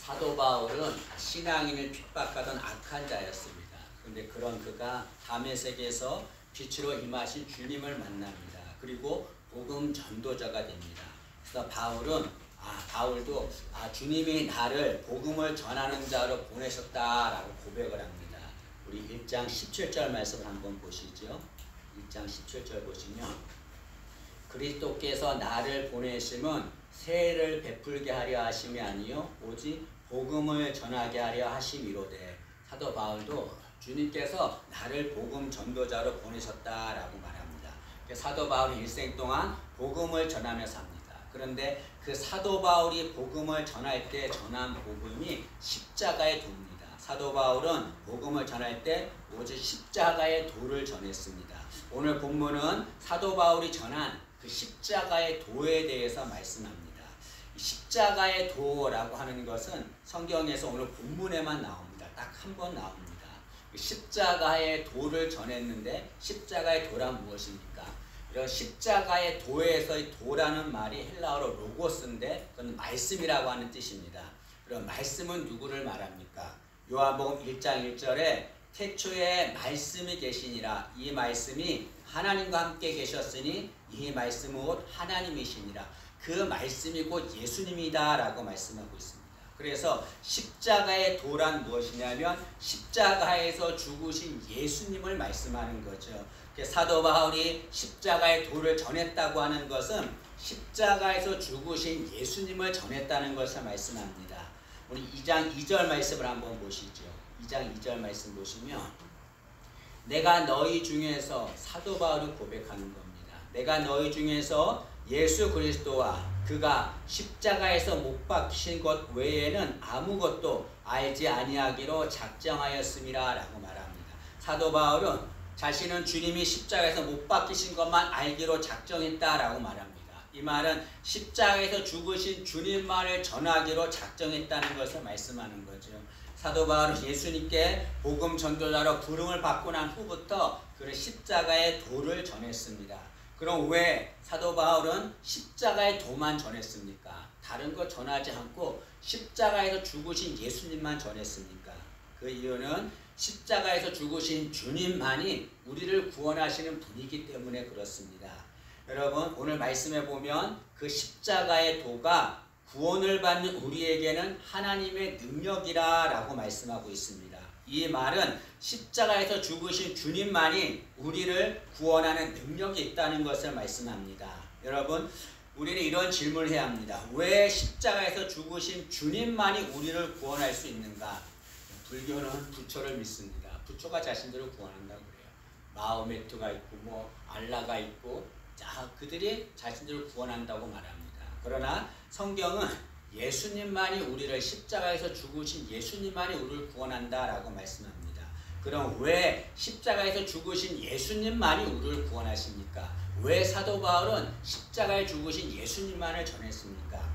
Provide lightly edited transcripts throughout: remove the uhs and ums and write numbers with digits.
사도 바울은 신앙인을 핍박하던 악한 자였습니다. 그런데 그런 그가 다메섹에서 빛으로 임하신 주님을 만납니다. 그리고 복음 전도자가 됩니다. 그래서 바울도 주님이 나를 복음을 전하는 자로 보내셨다라고 고백을 합니다. 우리 1장 17절 말씀을 한번 보시죠. 1장 17절 보시면 그리스도께서 나를 보내심은 세를 베풀게 하려 하심이 아니요 오직 복음을 전하게 하려 하심이로되. 사도 바울도 주님께서 나를 복음 전도자로 보내셨다라고 말합니다. 사도 바울이 일생 동안 복음을 전하며 삽니다. 그런데 그 사도 바울이 복음을 전할 때 전한 복음이 십자가의 도입니다. 사도 바울은 복음을 전할 때 오직 십자가의 도를 전했습니다. 오늘 본문은 사도 바울이 전한 그 십자가의 도에 대해서 말씀합니다. 십자가의 도라고 하는 것은 성경에서 오늘 본문에만 나옵니다. 딱 한 번 나옵니다. 십자가의 도를 전했는데 십자가의 도란 무엇입니까? 이런 십자가의 도에서의 도라는 말이 헬라어로 로고스인데 그건 말씀이라고 하는 뜻입니다. 그럼 말씀은 누구를 말합니까? 요한복음 1장 1절에 태초에 말씀이 계시니라. 이 말씀이 하나님과 함께 계셨으니 이 말씀은 곧 하나님이시니라. 그 말씀이 곧 예수님이다 라고 말씀하고 있습니다. 그래서 십자가의 도란 무엇이냐면 십자가에서 죽으신 예수님을 말씀하는 거죠. 사도 바울이 십자가의 도를 전했다고 하는 것은 십자가에서 죽으신 예수님을 전했다는 것을 말씀합니다. 우리 2장 2절 말씀을 한번 보시죠. 2장 2절 말씀 보시면 내가 너희 중에서 사도 바울이 고백하는 겁니다. 내가 너희 중에서 예수 그리스도와 그가 십자가에서 못 박히신 것 외에는 아무것도 알지 아니하기로 작정하였음이라 라고 말합니다. 사도 바울은 자신은 주님이 십자가에서 못 박히신 것만 알기로 작정했다라고 말합니다. 이 말은 십자가에서 죽으신 주님만을 전하기로 작정했다는 것을 말씀하는 거죠. 사도 바울은 예수님께 복음 전도자로 부름을 받고 난 후부터 그런 십자가의 도를 전했습니다. 그럼 왜 사도 바울은 십자가의 도만 전했습니까? 다른 거 전하지 않고 십자가에서 죽으신 예수님만 전했습니까? 그 이유는 십자가에서 죽으신 주님만이 우리를 구원하시는 분이기 때문에 그렇습니다. 여러분 오늘 말씀에 보면 그 십자가의 도가 구원을 받는 우리에게는 하나님의 능력이라 라고 말씀하고 있습니다. 이 말은 십자가에서 죽으신 주님만이 우리를 구원하는 능력이 있다는 것을 말씀합니다. 여러분 우리는 이런 질문을 해야 합니다. 왜 십자가에서 죽으신 주님만이 우리를 구원할 수 있는가? 불교는 부처를 믿습니다. 부처가 자신들을 구원한다고 그래요. 마호메트가 있고 알라가 있고 그들이 자신들을 구원한다고 말합니다. 그러나 성경은 예수님만이 우리를 십자가에서 죽으신 예수님만이 우리를 구원한다라고 말씀합니다. 그럼 왜 십자가에서 죽으신 예수님만이 우리를 구원하십니까? 왜 사도 바울은 십자가에 죽으신 예수님만을 전했습니까?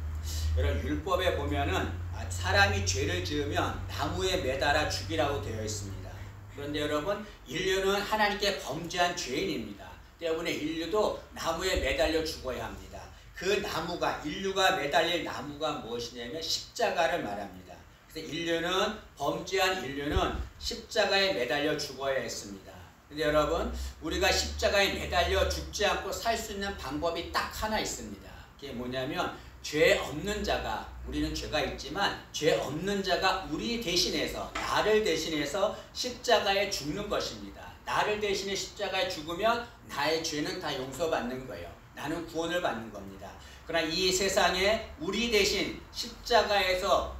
여러분 율법에 보면은 사람이 죄를 지으면 나무에 매달아 죽이라고 되어 있습니다. 그런데 여러분 인류는 하나님께 범죄한 죄인입니다. 때문에 인류도 나무에 매달려 죽어야 합니다. 그 나무가 인류가 매달릴 나무가 무엇이냐면 십자가를 말합니다. 그래서 범죄한 인류는 십자가에 매달려 죽어야 했습니다. 근데 여러분 우리가 십자가에 매달려 죽지 않고 살 수 있는 방법이 딱 하나 있습니다. 그게 뭐냐면 죄 없는 자가 우리는 죄가 있지만 죄 없는 자가 우리 대신해서 나를 대신해서 십자가에 죽는 것입니다. 나를 대신해 십자가에 죽으면 나의 죄는 다 용서받는 거예요. 나는 구원을 받는 겁니다. 그러나 이 세상에 우리 대신 십자가에서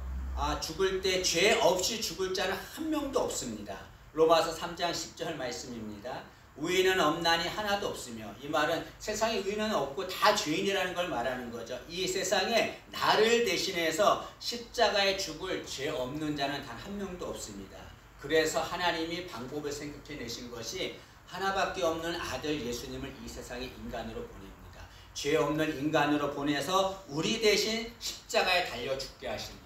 죽을 때 죄 없이 죽을 자는 한 명도 없습니다. 로마서 3장 10절 말씀입니다. 의인은 없나니 하나도 없으며 이 말은 세상에 의인은 없고 다 죄인이라는 걸 말하는 거죠. 이 세상에 나를 대신해서 십자가에 죽을 죄 없는 자는 단 한 명도 없습니다. 그래서 하나님이 방법을 생각해내신 것이 하나밖에 없는 아들 예수님을 이 세상에 인간으로 보냅니다. 죄 없는 인간으로 보내서 우리 대신 십자가에 달려 죽게 하십니다.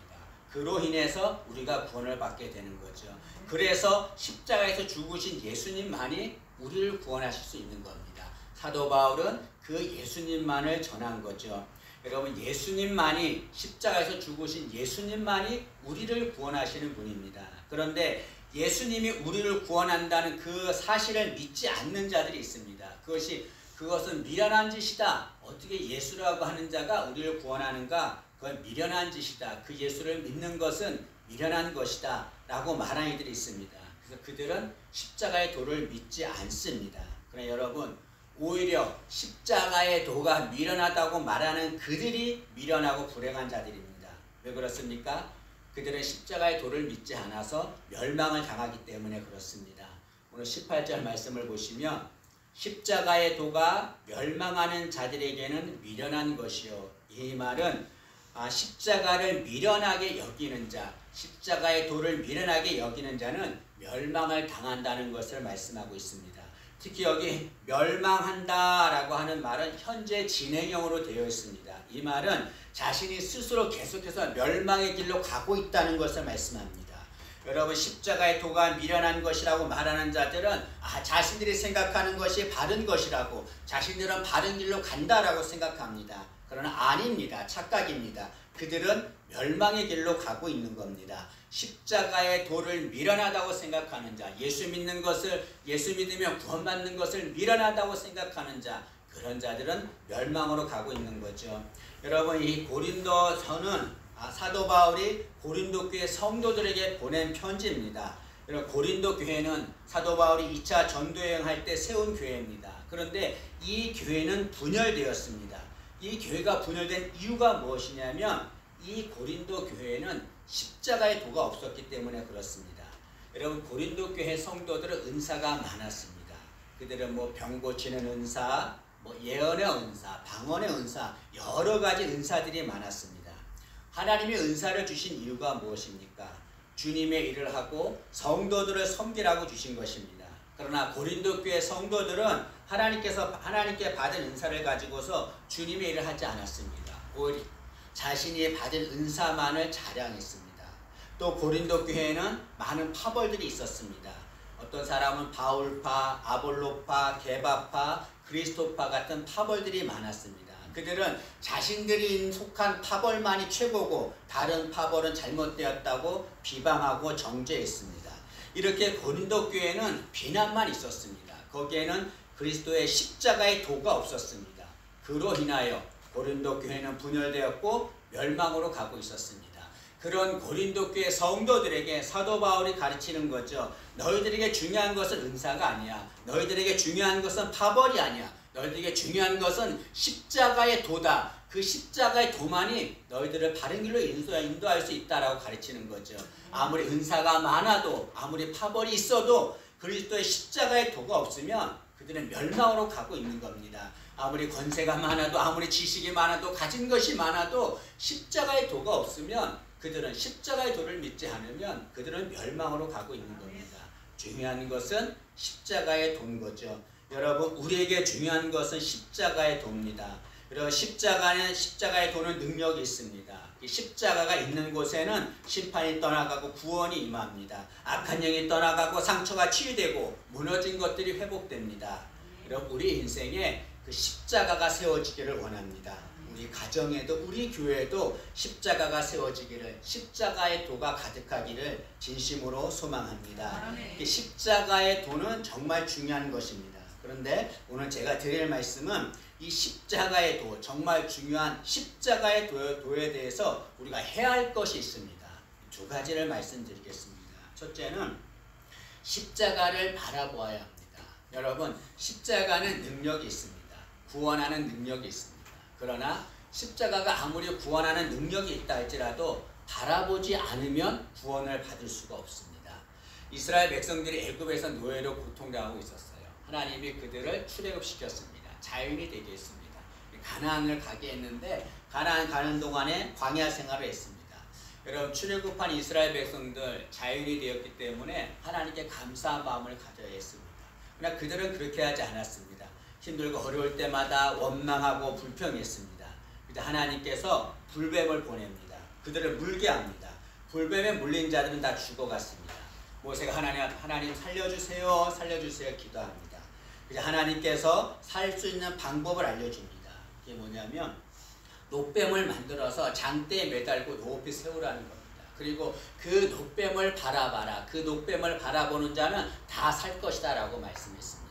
그로 인해서 우리가 구원을 받게 되는 거죠. 그래서 십자가에서 죽으신 예수님만이 우리를 구원하실 수 있는 겁니다. 사도 바울은 그 예수님만을 전한 거죠. 여러분 예수님만이 십자가에서 죽으신 예수님만이 우리를 구원하시는 분입니다. 그런데 예수님이 우리를 구원한다는 그 사실을 믿지 않는 자들이 있습니다. 그것은 미련한 짓이다. 어떻게 예수라고 하는 자가 우리를 구원하는가? 그건 미련한 짓이다. 그 예수를 믿는 것은 미련한 것이다. 라고 말하는 이들이 있습니다. 그래서 그들은 십자가의 도를 믿지 않습니다. 그러나 여러분 오히려 십자가의 도가 미련하다고 말하는 그들이 미련하고 불행한 자들입니다. 왜 그렇습니까? 그들은 십자가의 도를 믿지 않아서 멸망을 당하기 때문에 그렇습니다. 오늘 18절 말씀을 보시면 십자가의 도가 멸망하는 자들에게는 미련한 것이요. 이 말은 십자가를 미련하게 여기는 자, 십자가의 도를 미련하게 여기는 자는 멸망을 당한다는 것을 말씀하고 있습니다. 특히 여기 멸망한다라고 하는 말은 현재 진행형으로 되어 있습니다. 이 말은 자신이 스스로 계속해서 멸망의 길로 가고 있다는 것을 말씀합니다. 여러분 십자가의 도가 미련한 것이라고 말하는 자들은 자신들이 생각하는 것이 바른 것이라고 자신들은 바른 길로 간다라고 생각합니다. 그러나 아닙니다. 착각입니다. 그들은 멸망의 길로 가고 있는 겁니다. 십자가의 도를 미련하다고 생각하는 자, 예수 믿으면 구원받는 것을 미련하다고 생각하는 자, 그런 자들은 멸망으로 가고 있는 거죠. 여러분 이 고린도서는 사도 바울이 고린도 교회 성도들에게 보낸 편지입니다. 여러분 고린도 교회는 사도 바울이 2차 전도여행할 때 세운 교회입니다. 그런데 이 교회는 분열되었습니다. 이 교회가 분열된 이유가 무엇이냐면 이 고린도 교회는 십자가의 도가 없었기 때문에 그렇습니다. 여러분 고린도 교회 성도들은 은사가 많았습니다. 그들은 병 고치는 은사, 예언의 은사, 방언의 은사, 여러 가지 은사들이 많았습니다. 하나님이 은사를 주신 이유가 무엇입니까? 주님의 일을 하고 성도들을 섬기라고 주신 것입니다. 그러나 고린도 교회 성도들은 하나님께 받은 은사를 가지고서 주님의 일을 하지 않았습니다. 오히려 자신이 받은 은사만을 자랑했습니다. 또 고린도 교회에는 많은 파벌들이 있었습니다. 어떤 사람은 바울파, 아볼로파, 게바파, 그리스도파 같은 파벌들이 많았습니다. 그들은 자신들이 속한 파벌만이 최고고 다른 파벌은 잘못되었다고 비방하고 정죄했습니다. 이렇게 고린도 교회는 비난만 있었습니다. 거기에는 그리스도의 십자가의 도가 없었습니다. 그로 인하여 고린도 교회는 분열되었고 멸망으로 가고 있었습니다. 그런 고린도 교회 성도들에게 사도 바울이 가르치는 거죠. 너희들에게 중요한 것은 은사가 아니야. 너희들에게 중요한 것은 파벌이 아니야. 너희들에게 중요한 것은 십자가의 도다. 그 십자가의 도만이 너희들을 바른 길로 인도할 수 있다라고 가르치는 거죠. 아무리 은사가 많아도 아무리 파벌이 있어도 그리스도의 십자가의 도가 없으면 그들은 멸망으로 가고 있는 겁니다. 아무리 권세가 많아도 아무리 지식이 많아도 가진 것이 많아도 십자가의 도가 없으면 그들은 십자가의 도를 믿지 않으면 그들은 멸망으로 가고 있는 겁니다. 중요한 것은 십자가의 도인 거죠. 여러분 우리에게 중요한 것은 십자가의 도입니다. 여러분 십자가의 도는 능력이 있습니다. 이 십자가가 있는 곳에는 심판이 떠나가고 구원이 임합니다. 악한 영이 떠나가고 상처가 치유되고 무너진 것들이 회복됩니다. 여러분 우리 인생에 그 십자가가 세워지기를 원합니다. 우리 가정에도 우리 교회에도 십자가가 세워지기를, 십자가의 도가 가득하기를 진심으로 소망합니다. 십자가의 도는 정말 중요한 것입니다. 그런데 오늘 제가 드릴 말씀은 이 십자가의 도, 정말 중요한 십자가의 도에 대해서 우리가 해야 할 것이 있습니다. 두 가지를 말씀드리겠습니다. 첫째는 십자가를 바라보아야 합니다. 여러분 십자가는 능력이 있습니다. 구원하는 능력이 있습니다. 그러나 십자가가 아무리 구원하는 능력이 있다 할지라도 바라보지 않으면 구원을 받을 수가 없습니다. 이스라엘 백성들이 애굽에서 노예로 고통당하고 있었어요. 하나님이 그들을 출애굽시켰습니다. 자유인이 되게 했습니다. 가나안을 가게 했는데 가나안 가는 동안에 광야 생활을 했습니다. 여러분 출애굽한 이스라엘 백성들 자유인이 되었기 때문에 하나님께 감사한 마음을 가져야 했습니다. 그러나 그들은 그렇게 하지 않았습니다. 힘들고 어려울 때마다 원망하고 불평했습니다. 그때 하나님께서 불뱀을 보냅니다. 그들을 물게 합니다. 불뱀에 물린 자들은 다 죽어갔습니다. 모세가 하나님 살려주세요 기도합니다. 이제 하나님께서 살 수 있는 방법을 알려줍니다. 그게 뭐냐면 노뱀을 만들어서 장대에 매달고 높이 세우라는 겁니다. 그리고 그 노뱀을 바라봐라. 그 노뱀을 바라보는 자는 다 살 것이다 라고 말씀했습니다.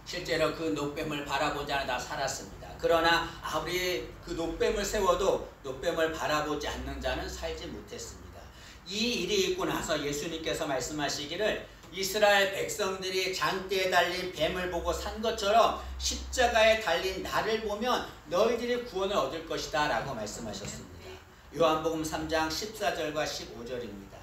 실제로 그 노뱀을 바라본 자는 다 살았습니다. 그러나 아무리 그 노뱀을 세워도 노뱀을 바라보지 않는 자는 살지 못했습니다. 이 일이 있고 나서 예수님께서 말씀하시기를 이스라엘 백성들이 장대에 달린 뱀을 보고 산 것처럼 십자가에 달린 나를 보면 너희들이 구원을 얻을 것이다 라고 말씀하셨습니다. 요한복음 3장 14절과 15절입니다.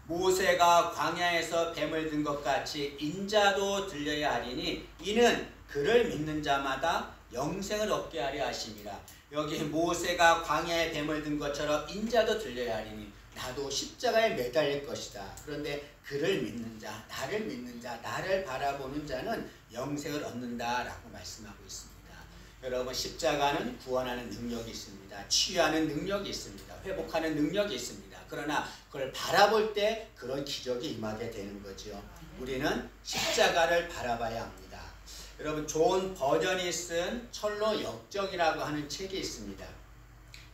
모세가 광야에서 뱀을 든 것 같이 인자도 들려야 하리니 이는 그를 믿는 자마다 영생을 얻게 하려 하심이라. 여기 모세가 광야에 뱀을 든 것처럼 인자도 들려야 하리니 나도 십자가에 매달릴 것이다. 그런데 그를 믿는 자, 나를 믿는 자, 나를 바라보는 자는 영생을 얻는다 라고 말씀하고 있습니다. 여러분, 십자가는 구원하는 능력이 있습니다. 치유하는 능력이 있습니다. 회복하는 능력이 있습니다. 그러나 그걸 바라볼 때 그런 기적이 임하게 되는 거죠. 우리는 십자가를 바라봐야 합니다. 여러분, 존 버전이 쓴 철로 역정이라고 하는 책이 있습니다.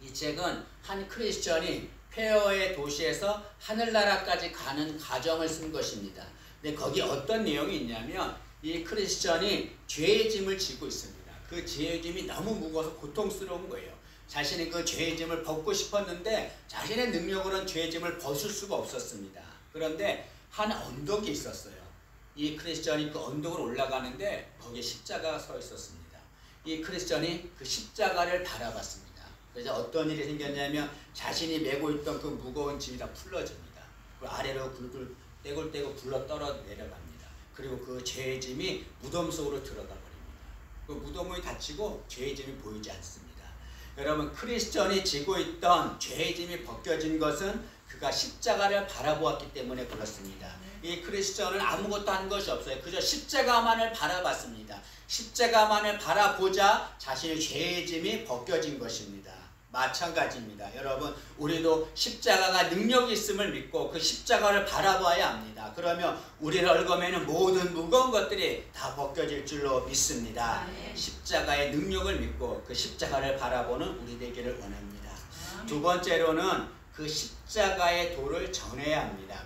이 책은 한 크리스천이 폐허의 도시에서 하늘나라까지 가는 과정을 쓴 것입니다. 근데 거기 어떤 내용이 있냐면 이 크리스천이 죄의 짐을 지고 있습니다. 그 죄의 짐이 너무 무거워서 고통스러운 거예요. 자신이 그 죄의 짐을 벗고 싶었는데 자신의 능력으로는 죄의 짐을 벗을 수가 없었습니다. 그런데 한 언덕이 있었어요. 이 크리스천이 그 언덕을 올라가는데 거기에 십자가가 서 있었습니다. 이 크리스천이 그 십자가를 바라봤습니다. 그래서 어떤 일이 생겼냐면 자신이 메고 있던 그 무거운 짐이 다 풀러집니다. 그 아래로 굴굴 떼굴떼굴 굴러 떨어 내려갑니다. 그리고 그 죄의 짐이 무덤 속으로 들어가 버립니다. 그 무덤이 닫히고 죄의 짐이 보이지 않습니다. 여러분, 크리스천이 지고 있던 죄의 짐이 벗겨진 것은 그가 십자가를 바라보았기 때문에 그렇습니다. 이 크리스천은 아무것도 한 것이 없어요. 그저 십자가만을 바라봤습니다. 십자가만을 바라보자 자신의 죄의 짐이 벗겨진 것입니다. 마찬가지입니다. 여러분, 우리도 십자가가 능력이 있음을 믿고 그 십자가를 바라봐야 합니다. 그러면 우리를 얽어매는 모든 무거운 것들이 다 벗겨질 줄로 믿습니다. 십자가의 능력을 믿고 그 십자가를 바라보는 우리 되기를 원합니다. 두 번째로는 그 십자가의 도를 전해야 합니다.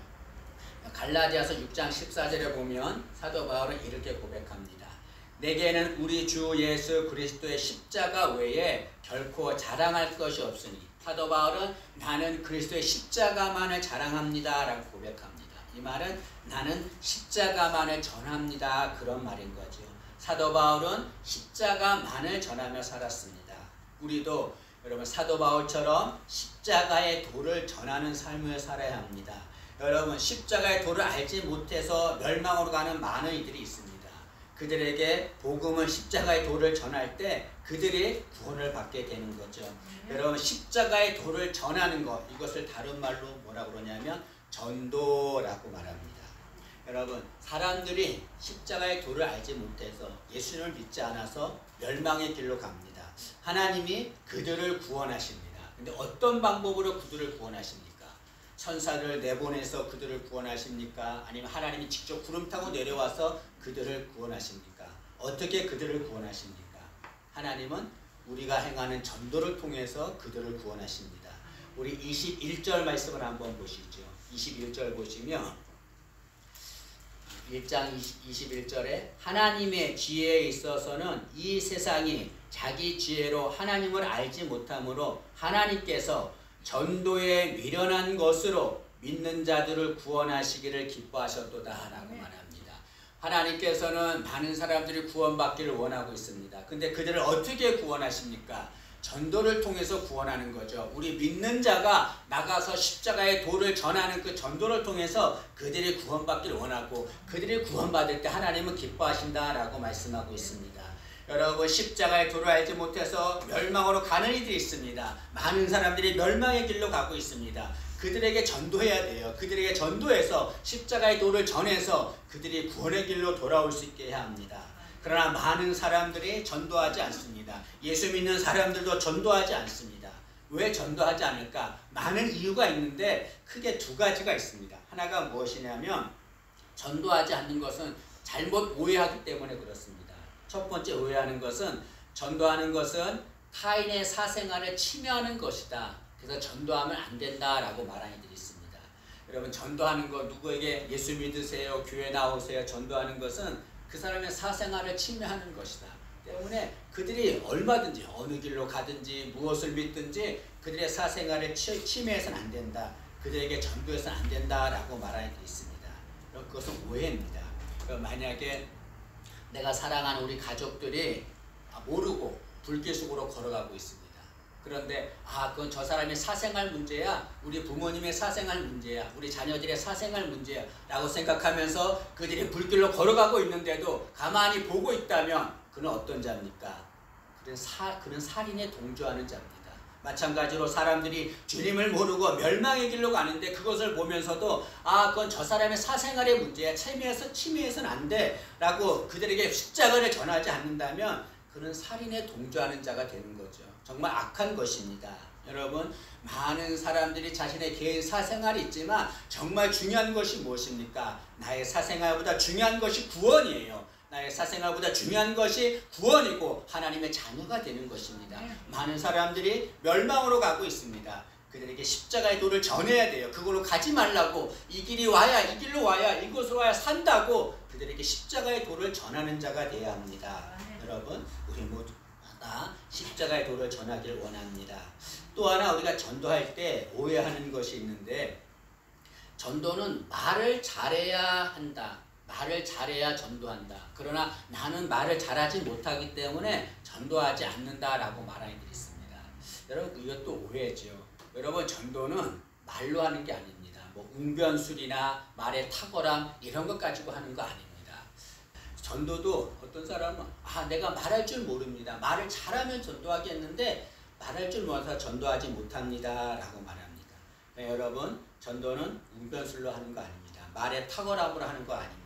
갈라디아서 6장 14절에 보면 사도 바울은 이렇게 고백합니다. 내게는 우리 주 예수 그리스도의 십자가 외에 결코 자랑할 것이 없으니, 사도 바울은 나는 그리스도의 십자가만을 자랑합니다 라고 고백합니다. 이 말은 나는 십자가만을 전합니다, 그런 말인 거죠. 사도 바울은 십자가만을 전하며 살았습니다. 우리도 여러분 사도 바울처럼 십자가의 도를 전하는 삶을 살아야 합니다. 여러분, 십자가의 도를 알지 못해서 멸망으로 가는 많은 이들이 있습니다. 그들에게 복음은 십자가의 도를 전할 때 그들이 구원을 받게 되는 거죠. 여러분, 십자가의 도를 전하는 것, 이것을 다른 말로 뭐라고 그러냐면 전도라고 말합니다. 여러분, 사람들이 십자가의 도를 알지 못해서 예수님을 믿지 않아서 멸망의 길로 갑니다. 하나님이 그들을 구원하십니다. 근데 어떤 방법으로 그들을 구원하십니까? 천사를 내보내서 그들을 구원하십니까? 아니면 하나님이 직접 구름 타고 내려와서 그들을 구원하십니까? 어떻게 그들을 구원하십니까? 하나님은 우리가 행하는 전도를 통해서 그들을 구원하십니다. 우리 21절 말씀을 한번 보시죠. 21절 보시면 1장 21절에 하나님의 지혜에 있어서는 이 세상이 자기 지혜로 하나님을 알지 못하므로 하나님께서 전도에 미련한 것으로 믿는 자들을 구원하시기를 기뻐하셨도다 라고 말합니다. 하나님께서는 많은 사람들이 구원받기를 원하고 있습니다. 근데 그들을 어떻게 구원하십니까? 전도를 통해서 구원하는 거죠. 우리 믿는 자가 나가서 십자가의 도를 전하는 그 전도를 통해서 그들이 구원받기를 원하고, 그들이 구원받을 때 하나님은 기뻐하신다 라고 말씀하고 있습니다. 여러분, 십자가의 도를 알지 못해서 멸망으로 가는 이들이 있습니다. 많은 사람들이 멸망의 길로 가고 있습니다. 그들에게 전도해야 돼요. 그들에게 전도해서 십자가의 도를 전해서 그들이 구원의 길로 돌아올 수 있게 해야 합니다. 그러나 많은 사람들이 전도하지 않습니다. 예수 믿는 사람들도 전도하지 않습니다. 왜 전도하지 않을까? 많은 이유가 있는데 크게 두 가지가 있습니다. 하나가 무엇이냐면 전도하지 않는 것은 잘못 오해하기 때문에 그렇습니다. 첫 번째 오해하는 것은 전도하는 것은 타인의 사생활을 침해하는 것이다. 그래서 전도하면 안 된다라고 말하는 이들이 있습니다. 여러분 전도하는 거 누구에게 예수 믿으세요, 교회 나오세요, 전도하는 것은 그 사람의 사생활을 침해하는 것이다. 때문에 그들이 얼마든지 어느 길로 가든지 무엇을 믿든지 그들의 사생활을 침해해서는 안 된다. 그들에게 전도해서는 안 된다라고 말하는 게 있습니다. 그것은 오해입니다. 만약에 내가 사랑하는 우리 가족들이 모르고 불길 속으로 걸어가고 있습니다. 그런데 그건 저 사람의 사생활 문제야, 우리 부모님의 사생활 문제야, 우리 자녀들의 사생활 문제야 라고 생각하면서 그들이 불길로 걸어가고 있는데도 가만히 보고 있다면 그는 어떤 자입니까? 그는 살인에 동조하는 자입니다. 마찬가지로 사람들이 주님을 모르고 멸망의 길로 가는데 그것을 보면서도 그건 저 사람의 사생활의 문제야, 침해해서는 안 돼 라고 그들에게 십자가를 전하지 않는다면 그는 살인에 동조하는 자가 되는 거죠. 정말 악한 것입니다. 여러분, 많은 사람들이 자신의 개인 사생활이 있지만 정말 중요한 것이 무엇입니까? 나의 사생활보다 중요한 것이 구원이에요. 나의 사생활보다 중요한 것이 구원이고 하나님의 자녀가 되는 것입니다. 많은 사람들이 멸망으로 가고 있습니다. 그들에게 십자가의 도를 전해야 돼요. 그걸로 가지 말라고, 이 길이 와야, 이 길로 와야, 이곳으로 와야 산다고 그들에게 십자가의 도를 전하는 자가 되어야 합니다. 여러분, 우리 모두 다 십자가의 도를 전하길 원합니다. 또 하나 우리가 전도할 때 오해하는 것이 있는데, 전도는 말을 잘해야 한다. 말을 잘해야 전도한다. 그러나 나는 말을 잘하지 못하기 때문에 전도하지 않는다라고 말하는 일이 있습니다. 여러분, 이것도 오해죠. 여러분, 전도는 말로 하는 게 아닙니다. 웅변술이나 말의 탁월함 이런 것 가지고 하는 거 아닙니다. 전도도 어떤 사람은 내가 말할 줄 모릅니다. 말을 잘하면 전도하겠는데 말할 줄 몰라서 전도하지 못합니다 라고 말합니다. 여러분, 전도는 웅변술로 하는 거 아닙니다. 말의 탁월함으로 하는 거 아닙니다.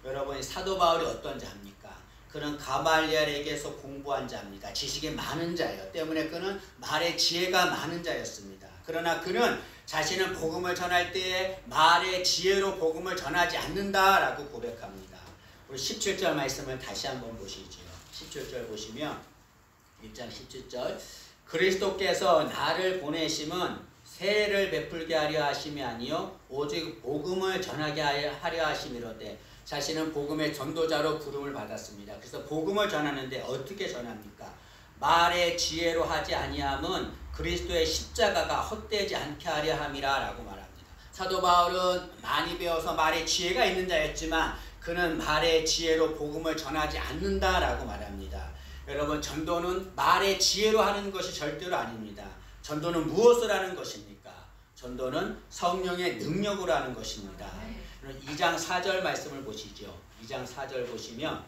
여러분, 사도 바울이 어떤 자입니까? 그는 가말리엘에게서 공부한 자입니다. 지식이 많은 자예요. 때문에 그는 말의 지혜가 많은 자였습니다. 그러나 그는 자신은 복음을 전할 때에 말의 지혜로 복음을 전하지 않는다라고 고백합니다. 우리 17절 말씀을 다시 한번 보시죠. 17절 보시면 1장 17절, 그리스도께서 나를 보내심은 세례를 베풀게 하려 하심이 아니요 오직 복음을 전하게 하려 하심이로되, 자신은 복음의 전도자로 부름을 받았습니다. 그래서 복음을 전하는데 어떻게 전합니까? 말의 지혜로 하지 아니함은 그리스도의 십자가가 헛되지 않게 하려 함이라 라고 말합니다. 사도 바울은 많이 배워서 말의 지혜가 있는 자였지만 그는 말의 지혜로 복음을 전하지 않는다라고 말합니다. 여러분, 전도는 말의 지혜로 하는 것이 절대로 아닙니다. 전도는 무엇을 하는 것입니까? 전도는 성령의 능력으로 하는 것입니다. 2장 4절 말씀을 보시죠. 2장 4절 보시면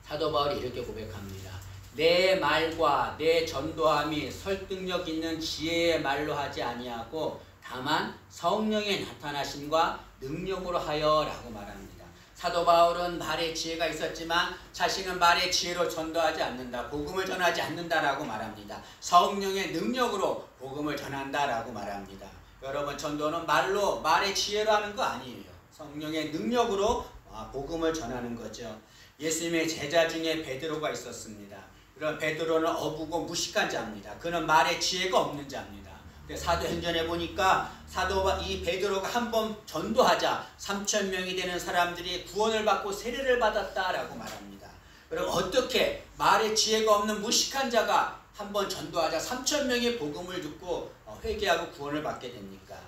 사도 바울이 이렇게 고백합니다. 내 말과 내 전도함이 설득력 있는 지혜의 말로 하지 아니하고 다만 성령의 나타나심과 능력으로 하여 라고 말합니다. 사도 바울은 말의 지혜가 있었지만 자신은 말의 지혜로 전도하지 않는다, 복음을 전하지 않는다라고 말합니다. 성령의 능력으로 복음을 전한다라고 말합니다. 여러분, 전도는 말의 지혜로 하는 거 아니에요. 성령의 능력으로 복음을 전하는 거죠. 예수님의 제자 중에 베드로가 있었습니다. 그런 베드로는 어부고 무식한 자입니다. 그는 말의 지혜가 없는 자입니다. 사도행전에 보니까 이 베드로가 한번 전도하자 3,000명이 되는 사람들이 구원을 받고 세례를 받았다라고 말합니다. 그럼 어떻게 말의 지혜가 없는 무식한 자가 한번 전도하자 3,000명의 복음을 듣고 회개하고 구원을 받게 됩니까?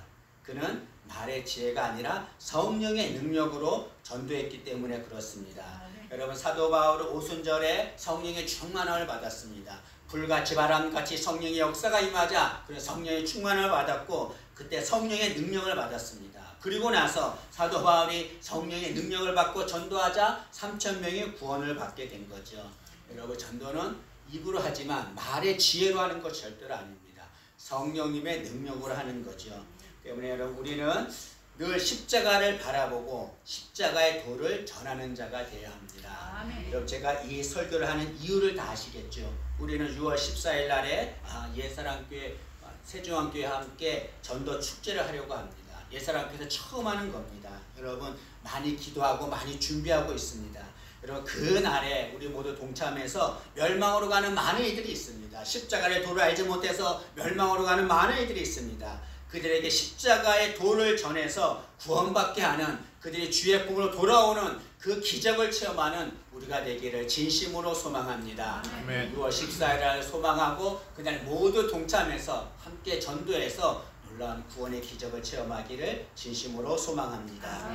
그는 말의 지혜가 아니라 성령의 능력으로 전도했기 때문에 그렇습니다. 여러분, 사도 바울은 오순절에 성령의 충만함을 받았습니다. 불같이 바람같이 성령의 역사가 임하자 그래서 성령의 충만함을 받았고 그때 성령의 능력을 받았습니다. 그리고 나서 사도 바울이 성령의 능력을 받고 전도하자 3,000명이 구원을 받게 된 거죠. 여러분, 전도는 입으로 하지만 말의 지혜로 하는 것 절대로 아닙니다. 성령님의 능력으로 하는 거죠. 때문에 여러분, 우리는 늘 십자가를 바라보고 십자가의 도를 전하는 자가 되어야 합니다. 아멘. 여러분, 제가 이 설교를 하는 이유를 다 아시겠죠? 우리는 6월 14일 날에 예사랑교회, 세종왕교회와 함께 전도 축제를 하려고 합니다. 예사랑교회에서 처음 하는 겁니다. 여러분, 많이 기도하고 많이 준비하고 있습니다. 그리고 그 날에 우리 모두 동참해서 멸망으로 가는 많은 이들이 있습니다. 십자가의 도를 알지 못해서 멸망으로 가는 많은 이들이 있습니다. 그들에게 십자가의 도를 전해서 구원받게 하는, 그들이 주의 품으로 돌아오는 그 기적을 체험하는 우리가 되기를 진심으로 소망합니다. 6월 14일을 소망하고 그날 모두 동참해서 함께 전도해서 놀라운 구원의 기적을 체험하기를 진심으로 소망합니다.